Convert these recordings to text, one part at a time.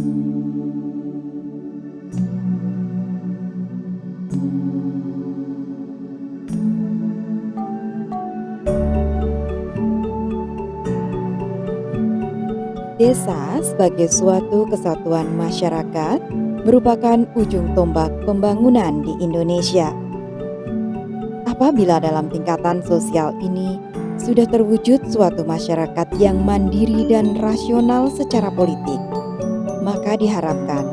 Desa sebagai suatu kesatuan masyarakat merupakan ujung tombak pembangunan di Indonesia. Apabila dalam tingkatan sosial ini sudah terwujud suatu masyarakat yang mandiri dan rasional secara politik, maka diharapkan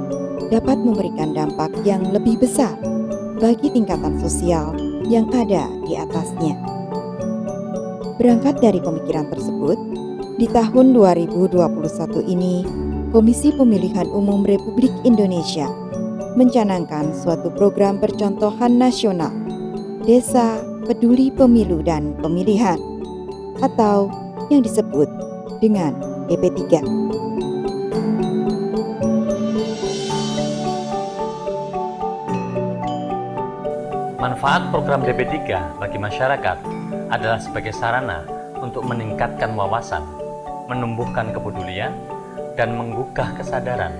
dapat memberikan dampak yang lebih besar bagi tingkatan sosial yang ada di atasnya. Berangkat dari pemikiran tersebut, di tahun 2021 ini, Komisi Pemilihan Umum Republik Indonesia mencanangkan suatu program percontohan nasional Desa Peduli Pemilu dan Pemilihan atau yang disebut dengan DP3. Manfaat program DP3 bagi masyarakat adalah sebagai sarana untuk meningkatkan wawasan, menumbuhkan kepedulian, dan menggugah kesadaran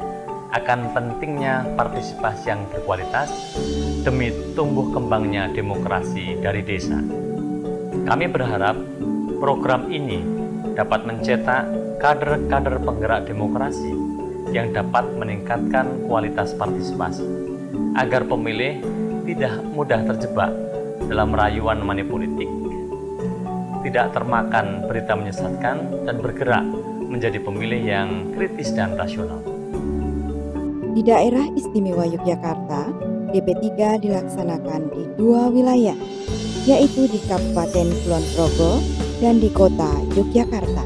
akan pentingnya partisipasi yang berkualitas demi tumbuh kembangnya demokrasi dari desa. Kami berharap program ini dapat mencetak kader-kader penggerak demokrasi yang dapat meningkatkan kualitas partisipasi, agar pemilih tidak mudah terjebak dalam rayuan money politik, tidak termakan berita menyesatkan, dan bergerak menjadi pemilih yang kritis dan rasional. Di daerah istimewa Yogyakarta, DP3 dilaksanakan di dua wilayah, yaitu di Kabupaten Kulon Progo dan di Kota Yogyakarta.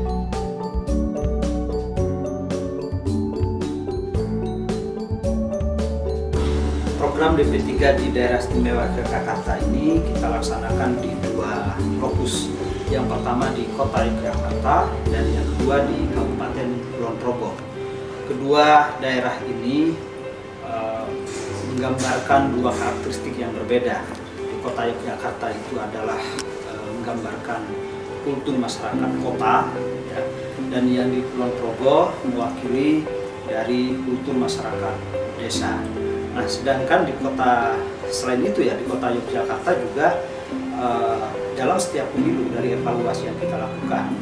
Program DP3 di daerah istimewa Yogyakarta ini kita laksanakan di dua lokus. Yang pertama di Kota Yogyakarta dan yang kedua di Kabupaten Kulon Progo. Kedua daerah ini menggambarkan dua karakteristik yang berbeda. Di Kota Yogyakarta itu adalah menggambarkan kultur masyarakat kota, ya, dan yang di Kulon Progo mewakili dari kultur masyarakat desa. Nah, sedangkan di kota selain itu ya di Kota Yogyakarta juga dalam setiap pemilu dari evaluasi yang kita lakukan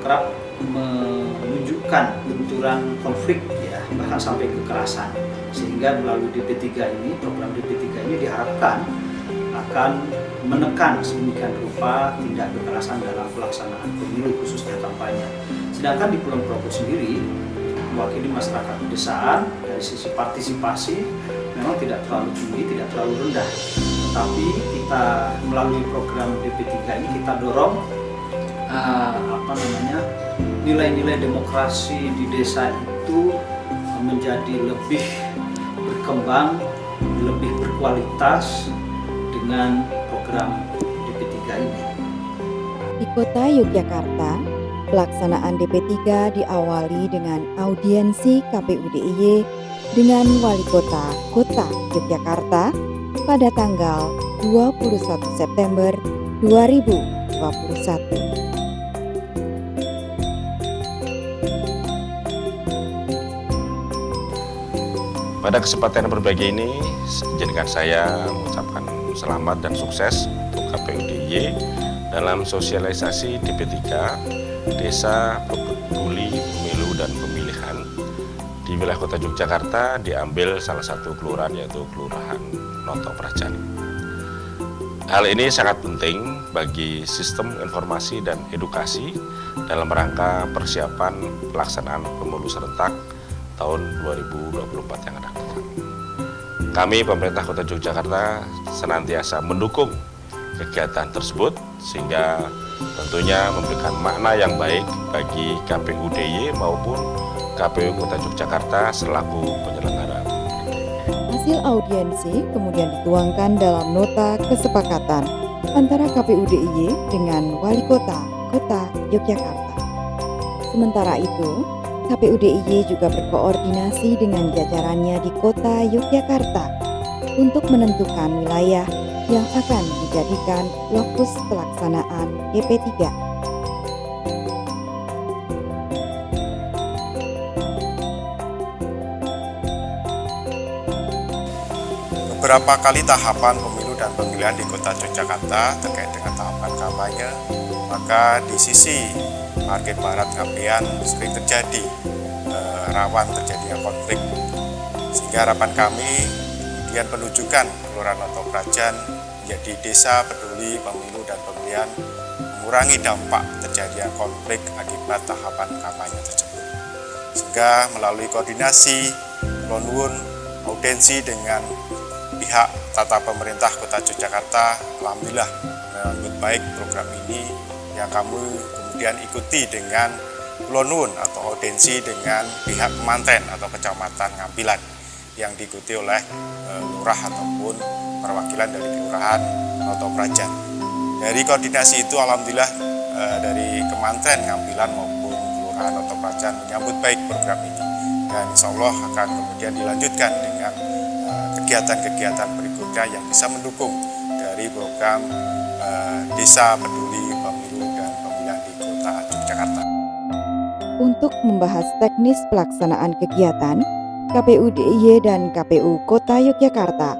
kerap menunjukkan benturan konflik ya, bahkan sampai kekerasan, sehingga melalui DP3 ini, program DP3 ini diharapkan akan menekan sedemikian rupa tindak kekerasan dalam pelaksanaan pemilu khususnya kampanye. Sedangkan di Kulon Progo sendiri mewakili masyarakat pedesaan, dari sisi partisipasi memang tidak terlalu tinggi, tidak terlalu rendah. Tapi kita melalui program DP3 ini kita dorong nilai-nilai demokrasi di desa itu menjadi lebih berkembang, lebih berkualitas dengan program DP3 ini. Di Kota Yogyakarta, pelaksanaan DP3 diawali dengan audiensi KPU DIY dengan Wali Kota Kota Yogyakarta pada tanggal 21 September 2021. Pada kesempatan yang berbahagia ini, izinkan saya mengucapkan selamat dan sukses untuk KPU DIY dalam sosialisasi DP3 Desa Peduli Pemilu dan Pemilihan di wilayah Kota Yogyakarta. Diambil salah satu kelurahan, yaitu Kelurahan Noto Prajan. Hal ini sangat penting bagi sistem informasi dan edukasi dalam rangka persiapan pelaksanaan pemilu serentak tahun 2024 yang akan datang. Kami pemerintah Kota Yogyakarta senantiasa mendukung kegiatan tersebut, sehingga tentunya memberikan makna yang baik bagi KPU DIY maupun KPU Kota Yogyakarta selaku penyelenggara. Hasil audiensi kemudian dituangkan dalam nota kesepakatan antara KPU DIY dengan Wali Kota Kota Yogyakarta. Sementara itu, KPU DIY juga berkoordinasi dengan jajarannya di Kota Yogyakarta untuk menentukan wilayah yang akan dijadikan lokus pelaksanaan DP3. beberapa kali tahapan pemilu dan pemilihan di Kota Yogyakarta terkait dengan tahapan kampanye, maka di sisi Market Barat Ngambean sering terjadi rawan terjadinya konflik. Sehingga harapan kami kemudian penunjukan Kelurahan Noto Prajan menjadi desa peduli pemilu dan pemilihan mengurangi dampak terjadinya konflik akibat tahapan kampanye tersebut. Sehingga melalui koordinasi, lonwun, audensi dengan pihak tata pemerintah Kota Yogyakarta, alhamdulillah menyambut baik program ini yang kami kemudian ikuti dengan lonwun atau audensi dengan pihak kemanten atau kecamatan Ngambilan yang diikuti oleh lurah ataupun perwakilan dari Kelurahan Noto Prajan. Dari koordinasi itu alhamdulillah dari kemanten Ngambilan maupun Kelurahan Noto Prajan menyambut baik program ini, dan insya Allah akan kemudian dilanjutkan dengan kegiatan-kegiatan berikutnya yang bisa mendukung dari program Desa Peduli Pemilu dan Pemilihan di Kota Yogyakarta. Untuk membahas teknis pelaksanaan kegiatan, KPU DIY dan KPU Kota Yogyakarta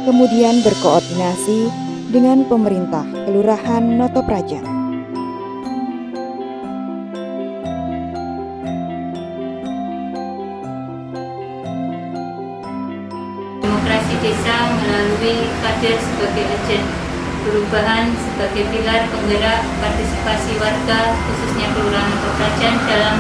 kemudian berkoordinasi dengan pemerintah Kelurahan Noto Prajan. Demokrasi desa melalui kader sebagai agen perubahan sebagai pilar penggerak partisipasi warga khususnya Kelurahan Noto Prajan dalam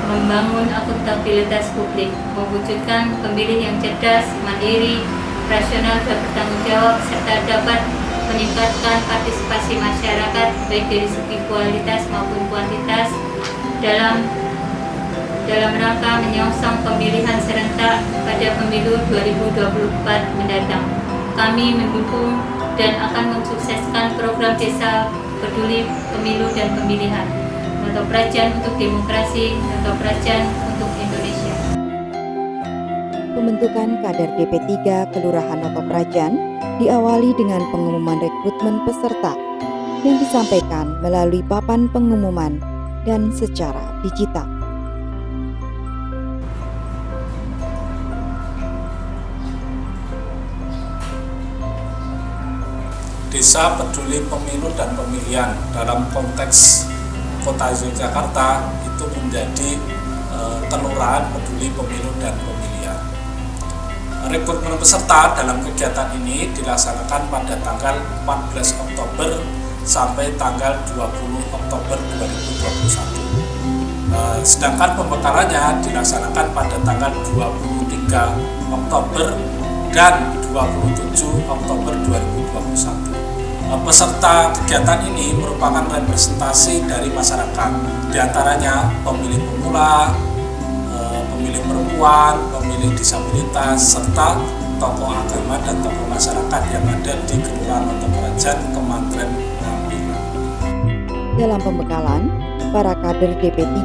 membangun akuntabilitas publik, mewujudkan pemilih yang cerdas, mandiri, rasional dan bertanggung jawab, serta dapat meningkatkan partisipasi masyarakat baik dari segi kualitas maupun kuantitas dalam rangka menyongsong pemilihan serentak pada pemilu 2024 mendatang. Kami mendukung dan akan mensukseskan program Desa Peduli Pemilu dan Pemilihan. Noto Prajan untuk demokrasi, Noto Prajan untuk Indonesia. Pembentukan kader DP3 Kelurahan Noto Prajan diawali dengan pengumuman rekrutmen peserta yang disampaikan melalui papan pengumuman dan secara digital. Desa Peduli Pemilu dan Pemilihan dalam konteks Kota Yogyakarta itu menjadi kelurahan peduli pemilu dan pemilihan. Rekrutmen peserta dalam kegiatan ini dilaksanakan pada tanggal 14 Oktober sampai tanggal 20 Oktober 2021. Sedangkan pembekalannya dilaksanakan pada tanggal 23 Oktober dan 27 Oktober 2021. Peserta kegiatan ini merupakan representasi dari masyarakat, diantaranya pemilih pemula, pemilih perempuan, pemilih disabilitas, serta tokoh agama dan tokoh masyarakat yang ada di Kelurahan Noto Prajan, Kementerian Ngambilan. Dalam pembekalan, para kader DP3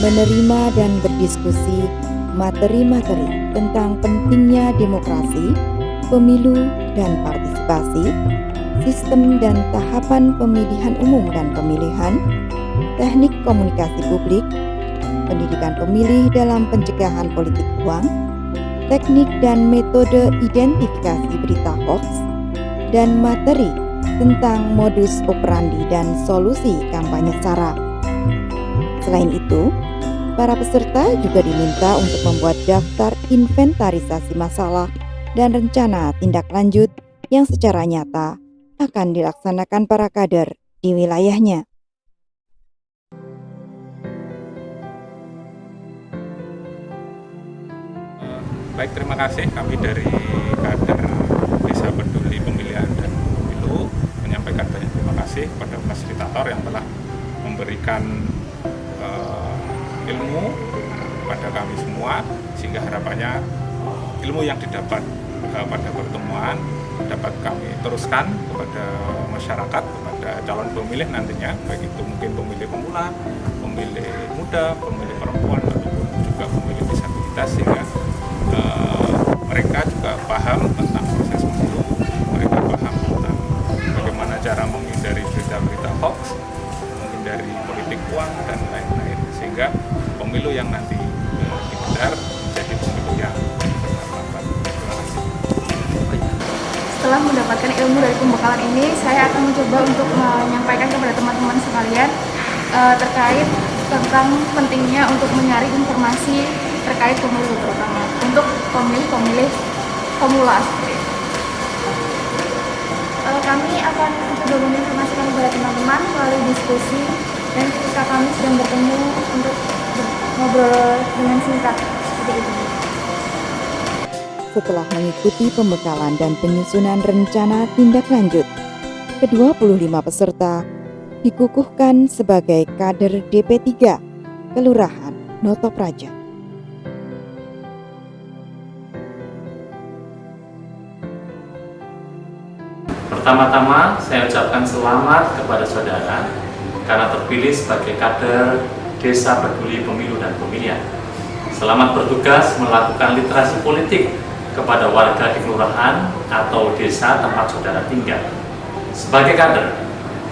menerima dan berdiskusi materi-materi tentang pentingnya demokrasi, pemilu dan partisipasi, sistem dan tahapan pemilihan umum dan pemilihan, teknik komunikasi publik, pendidikan pemilih dalam pencegahan politik uang, teknik dan metode identifikasi berita hoax, dan materi tentang modus operandi dan solusi kampanye SARA. Selain itu, para peserta juga diminta untuk membuat daftar inventarisasi masalah dan rencana tindak lanjut yang secara nyata akan dilaksanakan para kader di wilayahnya. Baik, terima kasih. Kami dari kader Desa Peduli Pemilihan dan Pemilu menyampaikan banyak terima kasih kepada fasilitator yang telah memberikan ilmu kepada kami semua, sehingga harapannya ilmu yang didapat pada pertemuan dapat kami teruskan kepada masyarakat, kepada calon pemilih nantinya, baik itu mungkin pemilih pemula, pemilih muda, pemilih perempuan, ataupun juga pemilih disabilitas, sehingga mereka juga paham tentang proses pemilu, mereka paham tentang bagaimana cara menghindari berita-berita hoax, menghindari politik uang, dan lain-lain, sehingga pemilu yang nanti digelar menjadi pemilu yang bermartabat. Terima kasih. setelah mendapatkan ilmu dari pembekalan ini, saya akan mencoba untuk menyampaikan kepada teman-teman sekalian terkait tentang pentingnya untuk menyaring informasi terkait pemilu, terutama untuk pemilih pemula. Kami akan coba menginformasikan kepada teman-teman melalui diskusi dan ketika kami sedang bertemu untuk ngobrol dengan singkat seperti itu. Setelah mengikuti pembekalan dan penyusunan rencana tindak lanjut, ke-25 peserta dikukuhkan sebagai kader DP3 Kelurahan Noto Prajan. Pertama-tama saya ucapkan selamat kepada saudara karena terpilih sebagai kader Desa Peduli Pemilu dan Pemilihan. Selamat bertugas melakukan literasi politik kepada warga di kelurahan atau desa tempat saudara tinggal. Sebagai kader,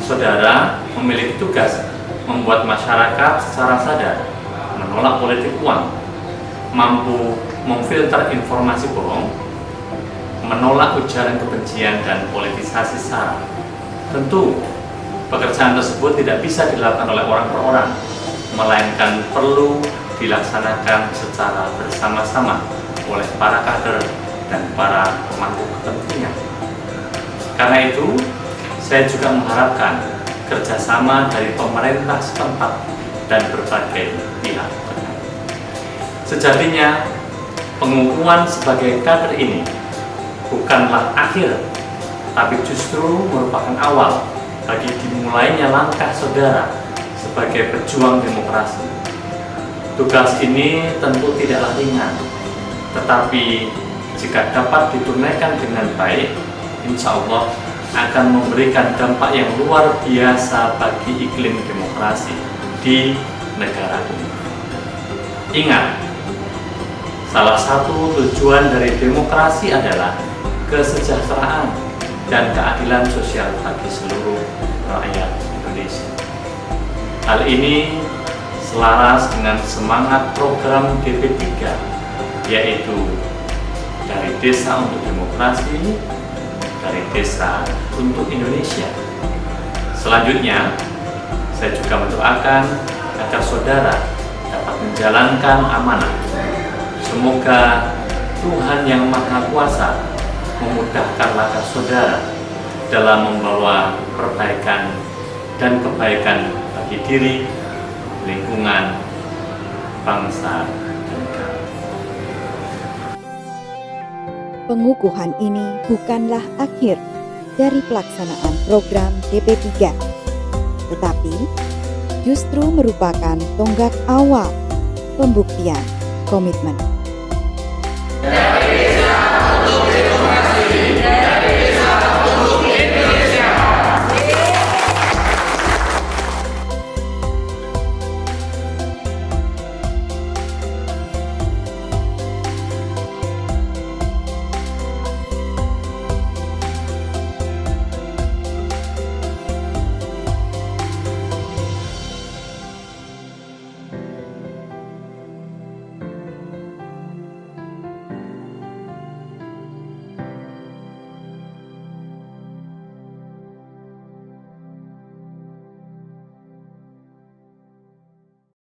saudara memiliki tugas membuat masyarakat secara sadar menolak politik uang, mampu memfilter informasi bohong, menolak ujaran kebencian dan politisasi SARA. Tentu, pekerjaan tersebut tidak bisa dilakukan oleh orang per orang, melainkan perlu dilaksanakan secara bersama-sama oleh para kader dan para pemangku kepentingan. Karena itu, saya juga mengharapkan kerjasama dari pemerintah setempat dan berbagai pihak. Sejatinya, pengukuhan sebagai kader ini bukanlah akhir, tapi justru merupakan awal bagi dimulainya langkah saudara sebagai pejuang demokrasi. Tugas ini tentu tidaklah ringan, tetapi jika dapat ditunaikan dengan baik, insya Allah akan memberikan dampak yang luar biasa bagi iklim demokrasi di negara ini. Ingat, salah satu tujuan dari demokrasi adalah kesejahteraan dan keadilan sosial bagi seluruh rakyat Indonesia. Hal ini selaras dengan semangat program DP3, yaitu dari desa untuk demokrasi, dari desa untuk Indonesia. Selanjutnya, saya juga mendoakan agar saudara dapat menjalankan amanah. Semoga Tuhan Yang Maha Kuasa memudahkan langkah saudara dalam membawa perbaikan dan kebaikan bagi diri, lingkungan, bangsa, dan negara. Pengukuhan ini bukanlah akhir dari pelaksanaan program DP3, tetapi justru merupakan tonggak awal pembuktian komitmen.